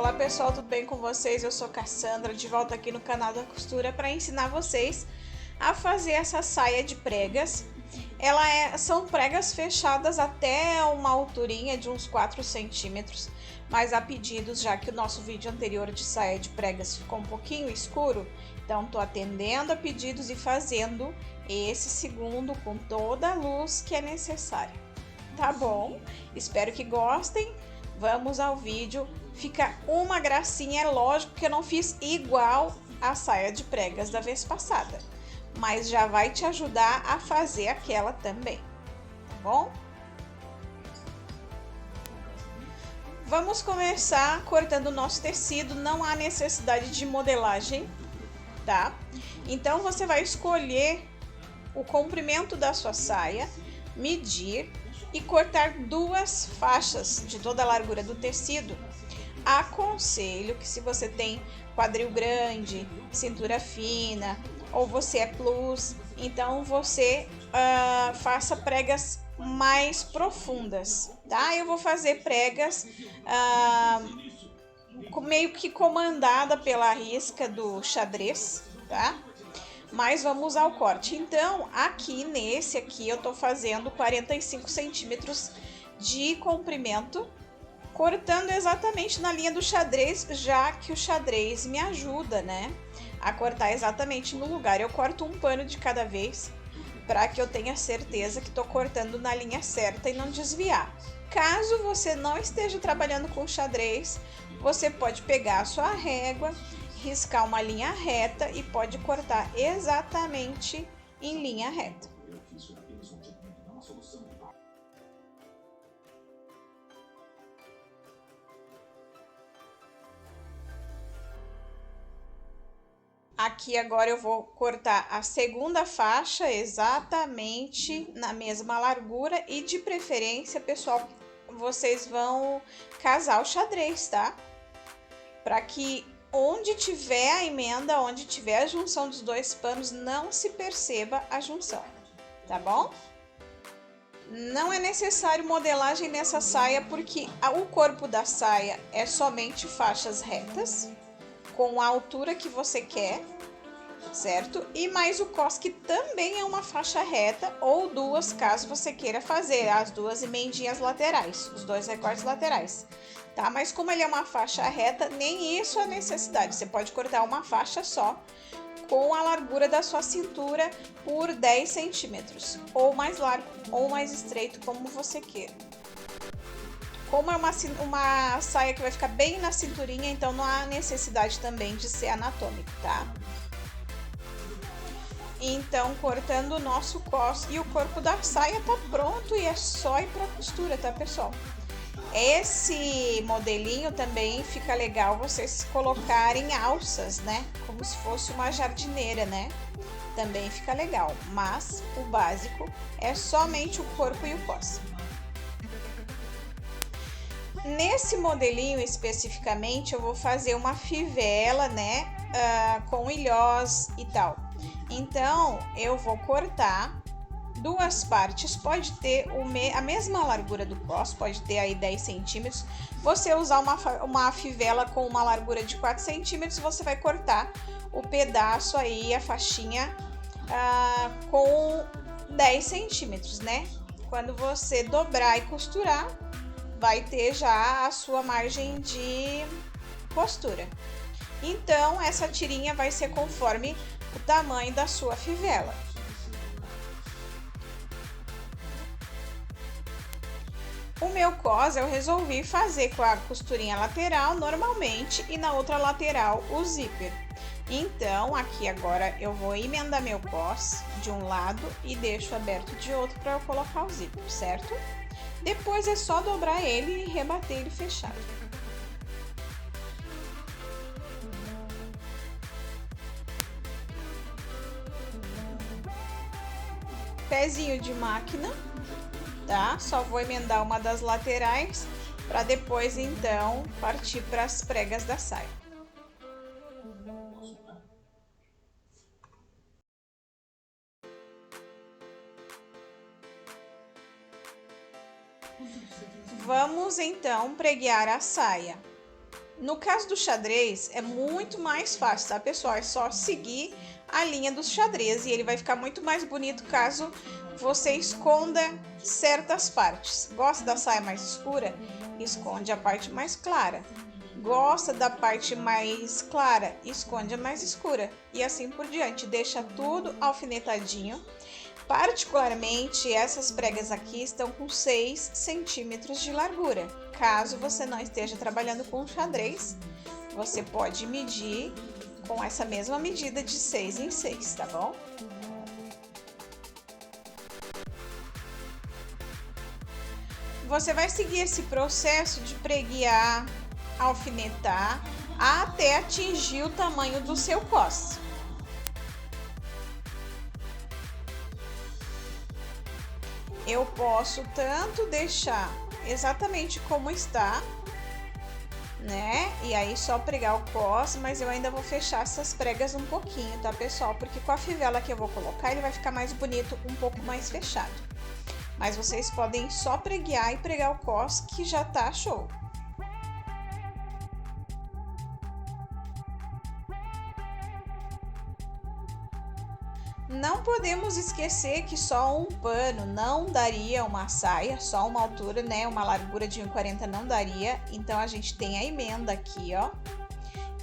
Olá pessoal, tudo bem com vocês? Eu sou Cassandra, de volta aqui no canal da costura para ensinar vocês a fazer essa saia de pregas. São pregas fechadas até uma alturinha de uns 4 centímetros, mas há pedidos, já que o nosso vídeo anterior de saia de pregas ficou um pouquinho escuro, então tô atendendo a pedidos e fazendo esse segundo com toda a luz que é necessária. Tá bom? Espero que gostem. Vamos ao vídeo. Fica uma gracinha, é lógico que eu não fiz igual a saia de pregas da vez passada, mas já vai te ajudar a fazer aquela também, tá bom? Vamos começar cortando o nosso tecido, não há necessidade de modelagem, tá? Então você vai escolher o comprimento da sua saia, medir e cortar 2 faixas de toda a largura do tecido. Aconselho que, se você tem quadril grande, cintura fina ou você é plus, então você faça pregas mais profundas, tá? Eu vou fazer pregas meio que comandada pela risca do xadrez, tá? Mas vamos ao corte. Então, nesse aqui eu tô fazendo 45 centímetros de comprimento, cortando exatamente na linha do xadrez, já que o xadrez me ajuda, né, a cortar exatamente no lugar. Eu corto um pano de cada vez, para que eu tenha certeza que tô cortando na linha certa e não desviar. Caso você não esteja trabalhando com xadrez, você pode pegar a sua régua, riscar uma linha reta e pode cortar exatamente em linha reta. Aqui agora eu vou cortar a segunda faixa exatamente na mesma largura e, de preferência, pessoal, vocês vão casar o xadrez, tá? Para que onde tiver a emenda, onde tiver a junção dos 2 panos, não se perceba a junção, tá bom? Não é necessário modelagem nessa saia, porque o corpo da saia é somente faixas retas, com a altura que você quer, certo? E mais o cos, que também é uma faixa reta, ou 2, caso você queira fazer as 2 emendinhas laterais, os 2 recortes laterais, tá? Mas como ele é uma faixa reta, nem isso é necessidade. Você pode cortar uma faixa só, com a largura da sua cintura por 10 centímetros, ou mais largo ou mais estreito, como você queira. Como é uma saia que vai ficar bem na cinturinha, então não há necessidade também de ser anatômico, tá? Então, cortando o nosso cos e o corpo da saia tá pronto, e é só ir pra costura, tá, pessoal? Esse modelinho também fica legal vocês colocarem alças, né? Como se fosse uma jardineira, né? Também fica legal, mas o básico é somente o corpo e o cos. Nesse modelinho especificamente, eu vou fazer uma fivela, né? Com ilhós e tal. Então, eu vou cortar 2 partes, pode ter a mesma largura do cos, pode ter aí 10 centímetros. Você usar uma fivela com uma largura de 4 centímetros, você vai cortar o pedaço aí, a faixinha, com 10 centímetros, né? Quando você dobrar e costurar, vai ter já a sua margem de costura. Então, essa tirinha vai ser conforme o tamanho da sua fivela. O meu cos eu resolvi fazer com a costurinha lateral normalmente e na outra lateral o zíper. Então, aqui agora eu vou emendar meu cos de um lado e deixo aberto de outro para eu colocar o zíper, certo? Depois é só dobrar ele e rebater ele fechado. Pezinho de máquina, tá? Só vou emendar uma das laterais para depois então partir para as pregas da saia. Vamos então preguear a saia. No caso do xadrez, é muito mais fácil, tá, pessoal? É só seguir a linha do xadrez e ele vai ficar muito mais bonito caso você esconda certas partes. Gosta da saia mais escura? Esconde a parte mais clara. Gosta da parte mais clara? Esconde a mais escura. E assim por diante. Deixa tudo alfinetadinho. Particularmente, essas pregas aqui estão com 6 centímetros de largura. Caso você não esteja trabalhando com xadrez, você pode medir com essa mesma medida de 6 em 6, tá bom? Você vai seguir esse processo de preguiar, alfinetar, até atingir o tamanho do seu cos. Eu posso tanto deixar exatamente como está, né? E aí só pregar o cos, mas eu ainda vou fechar essas pregas um pouquinho, tá, pessoal? Porque com a fivela que eu vou colocar, ele vai ficar mais bonito, um pouco mais fechado. Mas vocês podem só preguiar e pregar o cos, que já tá show. Não podemos esquecer que só um pano não daria uma saia, só uma altura, né? Uma largura de 1,40 não daria. Então a gente tem a emenda aqui, ó,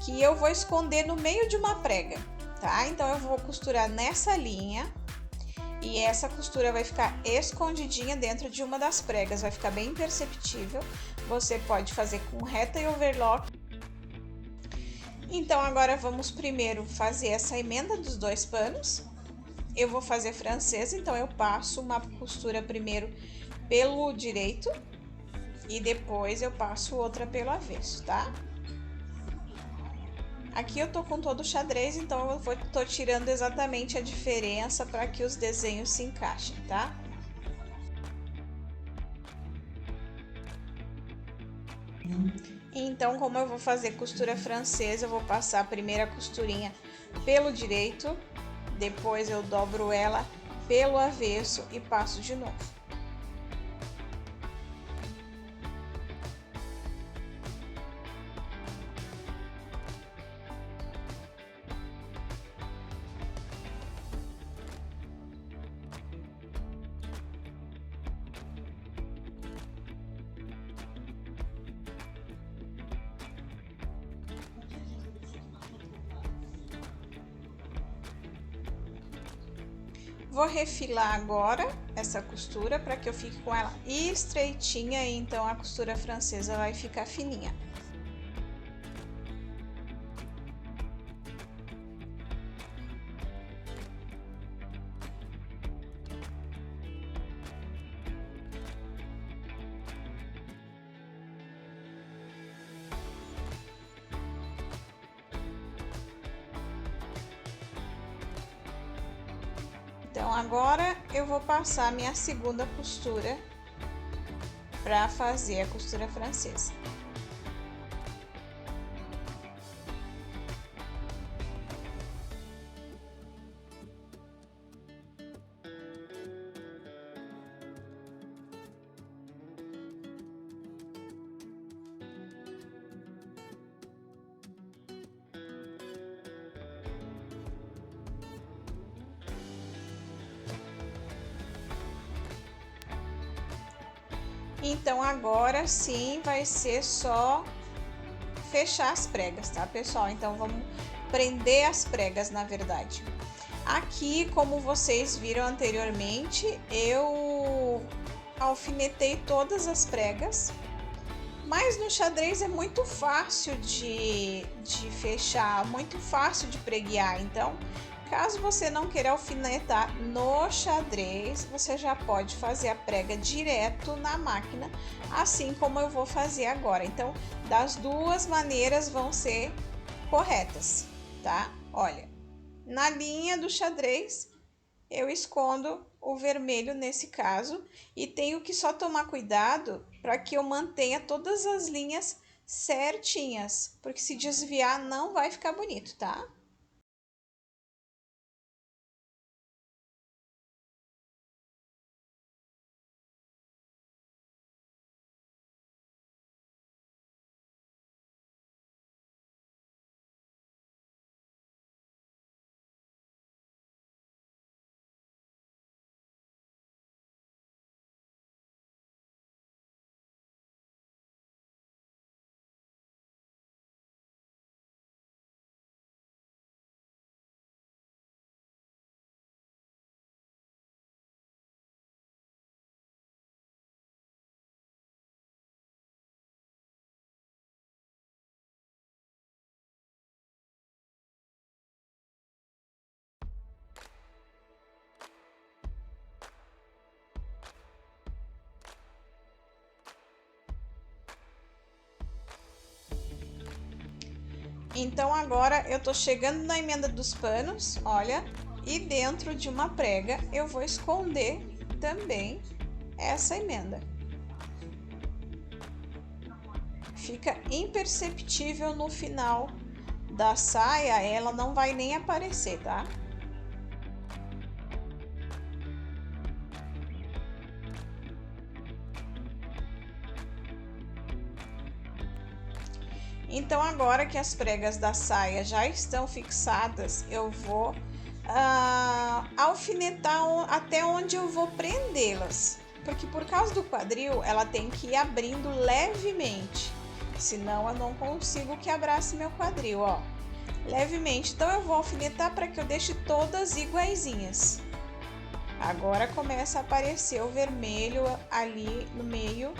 que eu vou esconder no meio de uma prega, tá? Então eu vou costurar nessa linha e essa costura vai ficar escondidinha dentro de uma das pregas, vai ficar bem imperceptível. Você pode fazer com reta e overlock. Então agora vamos primeiro fazer essa emenda dos dois panos. Eu vou fazer francesa, então eu passo uma costura primeiro pelo direito e depois eu passo outra pelo avesso, tá? Aqui eu tô com todo o xadrez, então eu tô tirando exatamente a diferença para que os desenhos se encaixem, tá? Então, como eu vou fazer costura francesa, eu vou passar a primeira costurinha pelo direito, depois eu dobro ela pelo avesso e passo de novo. Vou refilar agora essa costura para que eu fique com ela estreitinha e então a costura francesa vai ficar fininha. Então agora eu vou passar a minha segunda costura para fazer a costura francesa. Então agora sim vai ser só fechar as pregas, tá, pessoal? Então vamos prender as pregas, na verdade. Aqui, como vocês viram anteriormente, eu alfinetei todas as pregas, mas no xadrez é muito fácil de fechar, muito fácil de preguiar. Então, caso você não queira alfinetar no xadrez, você já pode fazer a prega direto na máquina, assim como eu vou fazer agora. Então, das duas maneiras vão ser corretas, tá? Olha, na linha do xadrez, eu escondo o vermelho nesse caso e tenho que só tomar cuidado para que eu mantenha todas as linhas certinhas, porque se desviar não vai ficar bonito, tá? Então agora eu tô chegando na emenda dos panos, olha, e dentro de uma prega eu vou esconder também essa emenda. Fica imperceptível no final da saia, ela não vai nem aparecer, tá? Então agora que as pregas da saia já estão fixadas, eu vou alfinetar até onde eu vou prendê-las, porque por causa do quadril ela tem que ir abrindo levemente, senão eu não consigo que abrace meu quadril, ó, levemente. Então eu vou alfinetar para que eu deixe todas iguaizinhas. Agora começa a aparecer o vermelho ali no meio,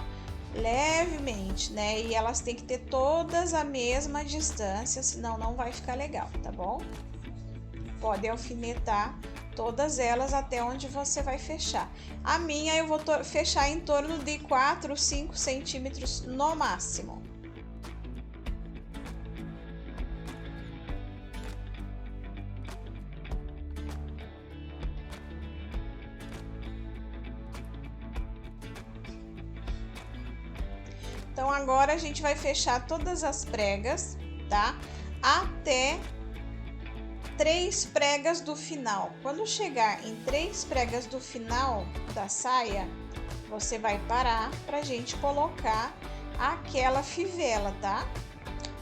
levemente, né? E elas têm que ter todas a mesma distância, senão não vai ficar legal, tá bom? Pode alfinetar todas elas até onde você vai fechar. A minha eu vou fechar em torno de 4, 5 centímetros no máximo. Então agora a gente vai fechar todas as pregas, tá? Até 3 pregas do final. Quando chegar em 3 pregas do final da saia, você vai parar pra gente colocar aquela fivela, tá?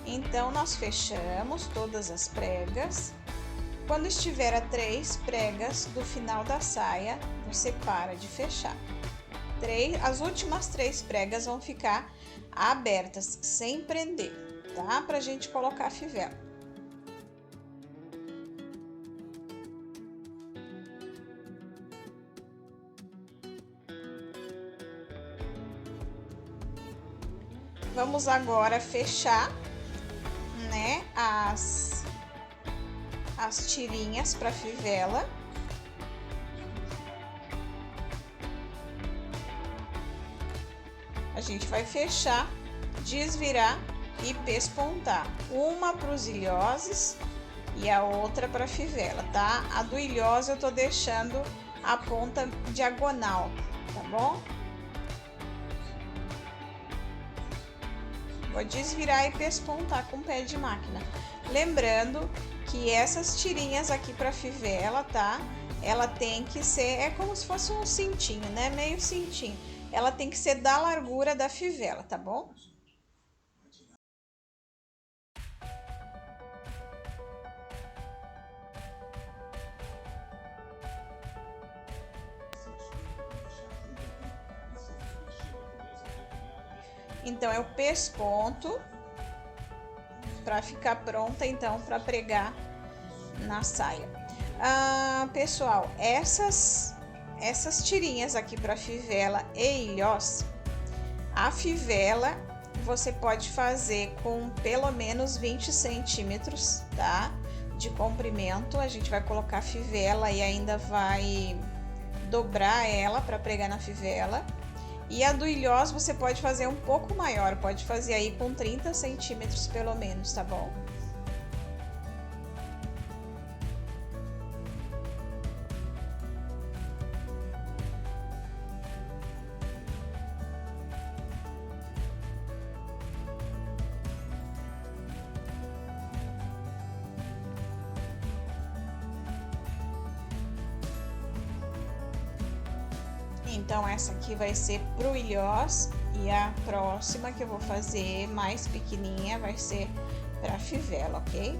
Então nós fechamos todas as pregas. Quando estiver a 3 pregas do final da saia, você para de fechar. As últimas 3 pregas vão ficar abertas, sem prender, tá? Pra gente colocar a fivela. Vamos agora fechar, né, as tirinhas para fivela. A gente vai fechar, desvirar e pespontar. Uma para os ilhoses e a outra para fivela, tá? A do ilhose eu tô deixando a ponta diagonal, tá bom? Vou desvirar e pespontar com o pé de máquina. Lembrando que essas tirinhas aqui para fivela, tá? Ela tem que ser, é como se fosse um cintinho, né? Meio cintinho. Ela tem que ser da largura da fivela, tá bom? Então eu pesponto para ficar pronta então para pregar na saia. Pessoal, essas tirinhas aqui para fivela e ilhós, a fivela você pode fazer com pelo menos 20 centímetros, tá? De comprimento. A gente vai colocar a fivela e ainda vai dobrar ela para pregar na fivela. E a do ilhós você pode fazer um pouco maior, pode fazer aí com 30 centímetros pelo menos, tá bom? Então essa aqui vai ser pro ilhós e a próxima que eu vou fazer mais pequenininha vai ser pra fivela, ok?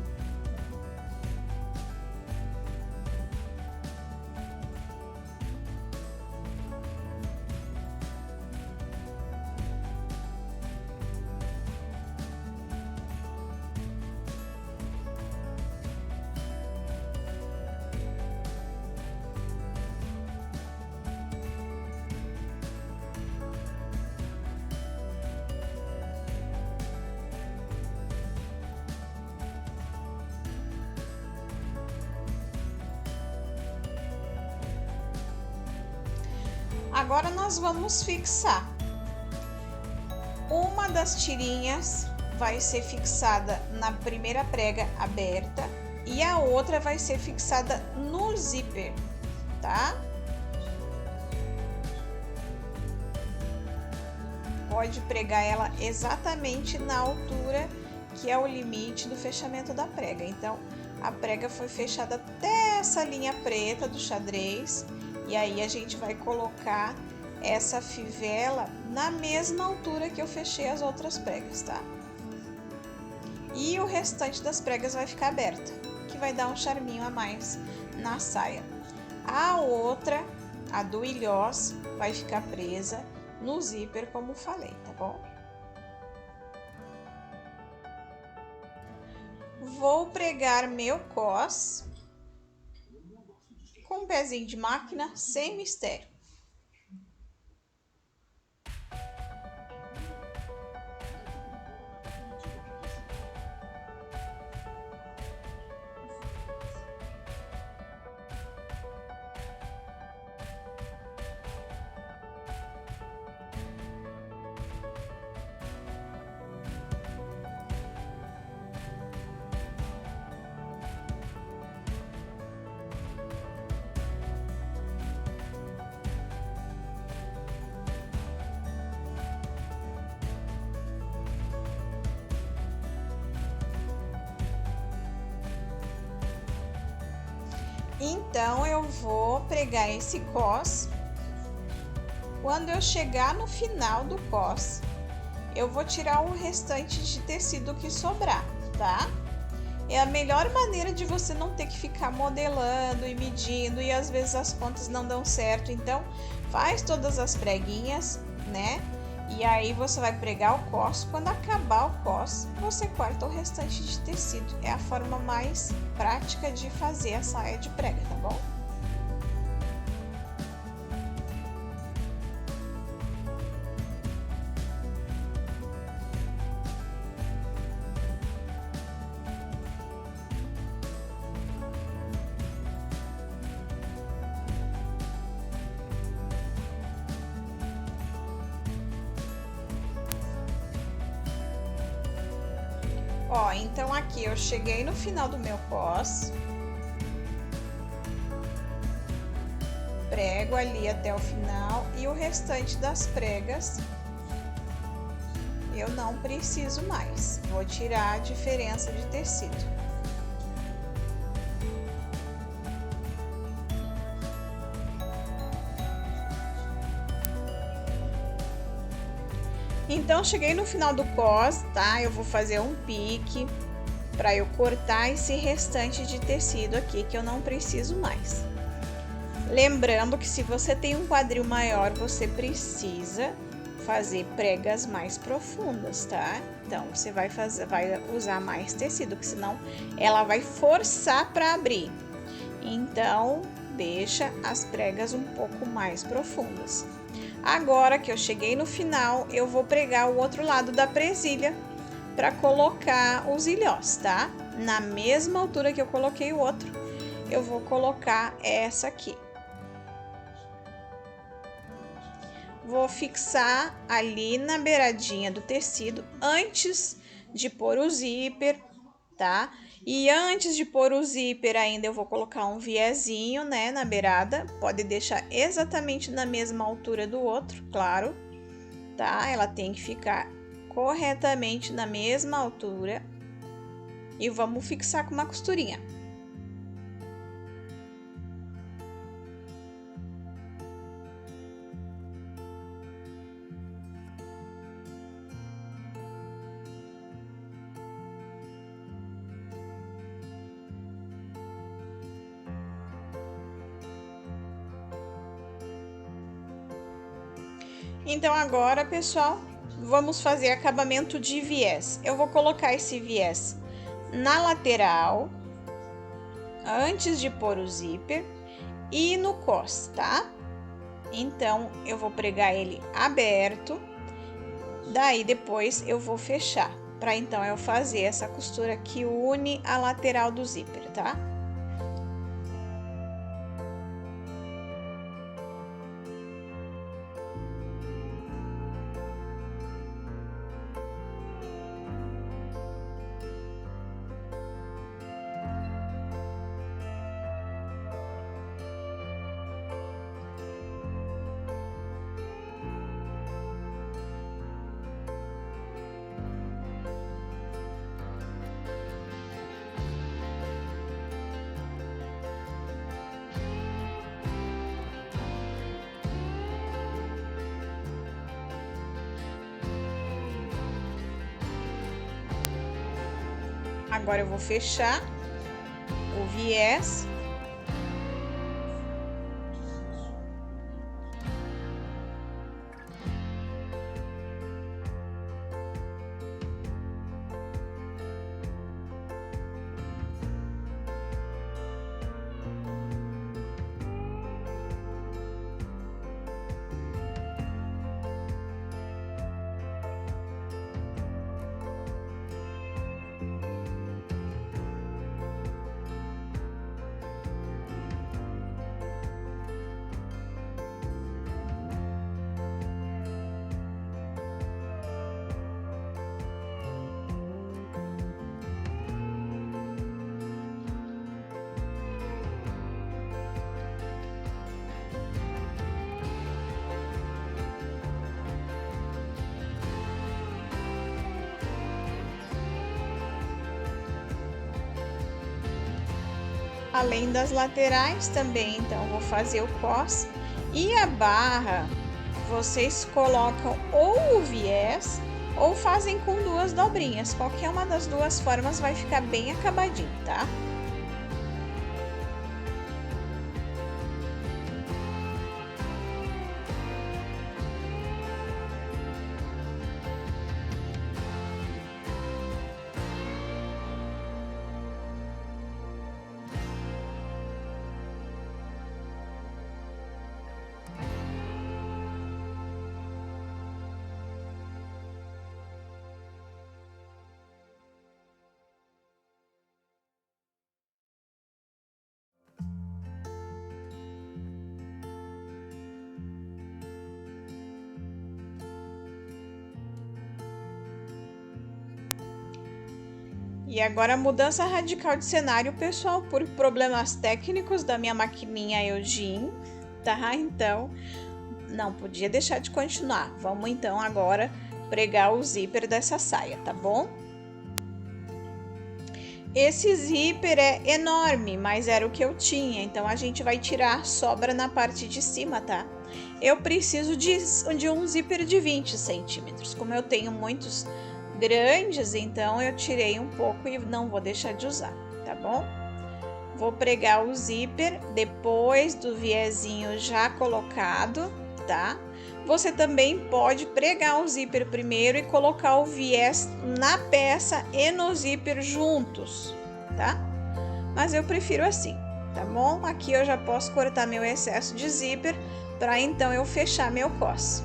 Agora nós vamos fixar uma das tirinhas vai ser fixada na primeira prega aberta e a outra vai ser fixada no zíper, tá? Pode pregar ela exatamente na altura que é o limite do fechamento da prega. Então, a prega foi fechada até essa linha preta do xadrez e aí a gente vai colocar essa fivela na mesma altura que eu fechei as outras pregas, tá? E o restante das pregas vai ficar aberta, que vai dar um charminho a mais na saia. A outra, a do ilhós, vai ficar presa no zíper, como falei, tá bom? Vou pregar meu cos com um pezinho de máquina, sem mistério. Então, eu vou pregar esse cos. Quando eu chegar no final do cos, eu vou tirar o restante de tecido que sobrar, tá? É a melhor maneira de você não ter que ficar modelando e medindo e às vezes as pontas não dão certo. Então, faz todas as preguinhas, né? E aí você vai pregar o cos. Quando acabar o cos, você corta o restante de tecido. É a forma mais prática de fazer a saia de prega, tá bom? Ó, então aqui eu cheguei no final do meu cos, prego ali até o final e o restante das pregas eu não preciso mais. Vou tirar a diferença de tecido. Então, cheguei no final do cos, tá? Eu vou fazer um pique para eu cortar esse restante de tecido aqui que eu não preciso mais. Lembrando que se você tem um quadril maior, você precisa fazer pregas mais profundas, tá? Então, você vai usar mais tecido, porque senão ela vai forçar para abrir. Então, deixa as pregas um pouco mais profundas. Agora que eu cheguei no final, eu vou pregar o outro lado da presilha para colocar os ilhós, tá? Na mesma altura que eu coloquei o outro, eu vou colocar essa aqui. Vou fixar ali na beiradinha do tecido antes de pôr o zíper, tá? E antes de pôr o zíper ainda eu vou colocar um viezinho, né, na beirada. Pode deixar exatamente na mesma altura do outro, claro, tá? Ela tem que ficar corretamente na mesma altura. E vamos fixar com uma costurinha. Então, agora, pessoal, vamos fazer acabamento de viés. Eu vou colocar esse viés na lateral, antes de pôr o zíper, e no cos, tá? Então, eu vou pregar ele aberto, daí depois eu vou fechar, para então eu fazer essa costura que une a lateral do zíper, tá? Agora eu vou fechar o viés. Além das laterais também, então vou fazer o cos. E a barra, vocês colocam ou o viés ou fazem com duas dobrinhas. Qualquer uma das duas formas vai ficar bem acabadinho, tá? E agora a mudança radical de cenário, pessoal, por problemas técnicos da minha maquininha Eugene, tá? Então, não podia deixar de continuar. Vamos então agora pregar o zíper dessa saia, tá bom? Esse zíper é enorme, mas era o que eu tinha, então a gente vai tirar a sobra na parte de cima, tá? Eu preciso de um zíper de 20 centímetros. Como eu tenho muitos grandes, então eu tirei um pouco e não vou deixar de usar, tá bom? Vou pregar o zíper depois do viezinho já colocado, tá? Você também pode pregar o zíper primeiro e colocar o viés na peça e no zíper juntos, tá? Mas eu prefiro assim, tá bom? Aqui eu já posso cortar meu excesso de zíper para então eu fechar meu cos.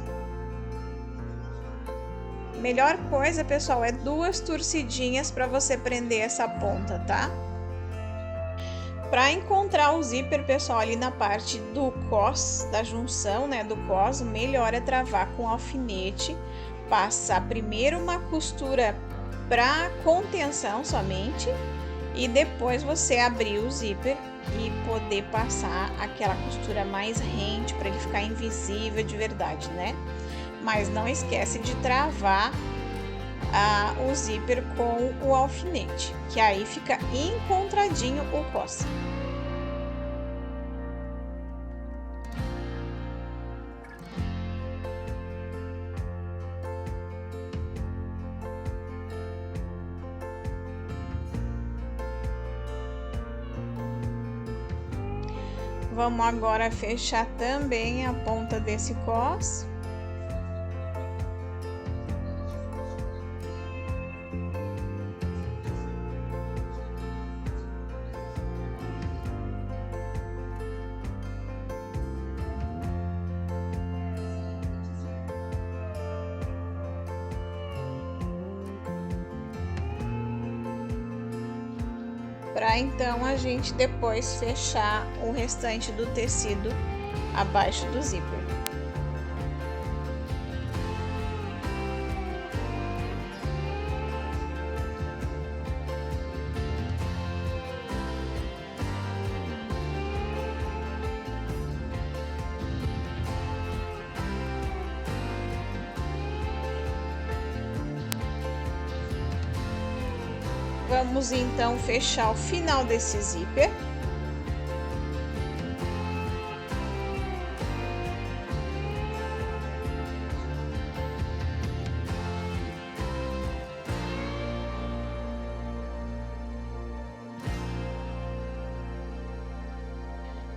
Melhor coisa, pessoal, é duas torcidinhas para você prender essa ponta, tá? Para encontrar o zíper, pessoal, ali na parte do cos, da junção, né, do cos, o melhor é travar com alfinete, passar primeiro uma costura para contenção somente e depois você abrir o zíper e poder passar aquela costura mais rente para ele ficar invisível de verdade, né? Mas não esquece de travar o zíper com o alfinete, que aí fica encontradinho o cos. Vamos agora fechar também a ponta desse cos. Para então a gente depois fechar o restante do tecido abaixo do zíper. Vamos então fechar o final desse zíper.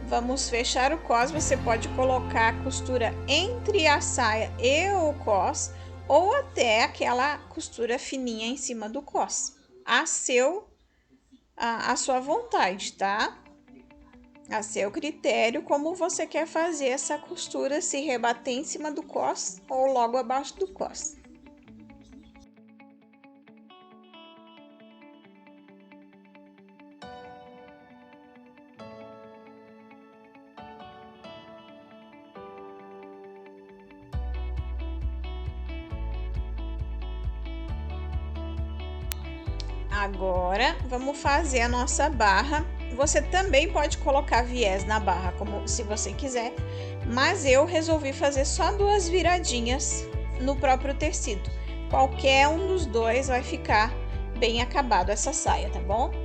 Vamos fechar o cós. Você pode colocar a costura entre a saia e o cós, ou até aquela costura fininha em cima do cós, a sua vontade, tá? A seu critério, como você quer fazer essa costura, se rebater em cima do cós ou logo abaixo do cós. Agora, vamos fazer a nossa barra. Você também pode colocar viés na barra, como se você quiser, mas eu resolvi fazer só 2 viradinhas no próprio tecido. Qualquer um dos dois vai ficar bem acabado essa saia, tá bom?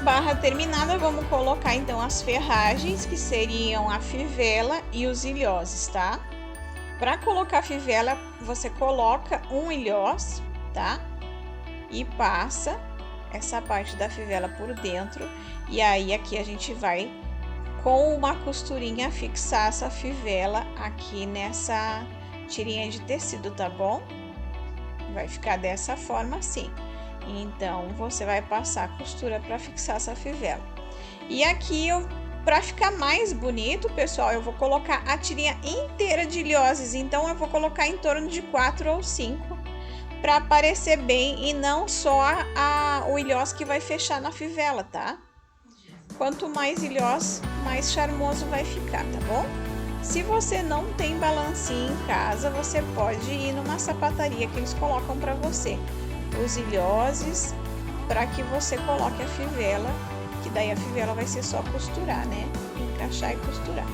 Barra terminada, vamos colocar então as ferragens, que seriam a fivela e os ilhoses, tá? Para colocar a fivela, você coloca um ilhós, tá? E passa essa parte da fivela por dentro, e aí aqui a gente vai com uma costurinha fixar essa fivela aqui nessa tirinha de tecido, tá bom? Vai ficar dessa forma assim. Então, você vai passar a costura para fixar essa fivela. E aqui, para ficar mais bonito, pessoal, eu vou colocar a tirinha inteira de ilhoses. Então, eu vou colocar em torno de 4 ou 5 para aparecer bem e não só o ilhós que vai fechar na fivela, tá? Quanto mais ilhós, mais charmoso vai ficar, tá bom? Se você não tem balancinho em casa, você pode ir numa sapataria que eles colocam para você os ilhoses, para que você coloque a fivela, que daí a fivela vai ser só costurar, né? Encaixar e costurar.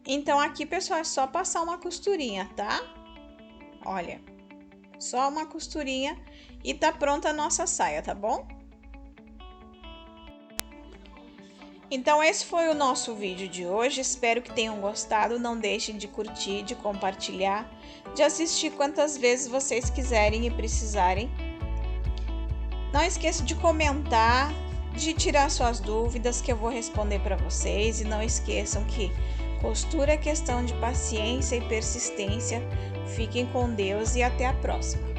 Então, aqui, pessoal, é só passar uma costurinha, tá? Olha, só uma costurinha e tá pronta a nossa saia, tá bom? Então, esse foi o nosso vídeo de hoje. Espero que tenham gostado. Não deixem de curtir, de compartilhar, de assistir quantas vezes vocês quiserem e precisarem. Não esqueça de comentar, de tirar suas dúvidas, que eu vou responder para vocês. E não esqueçam que costura é questão de paciência e persistência. Fiquem com Deus e até a próxima.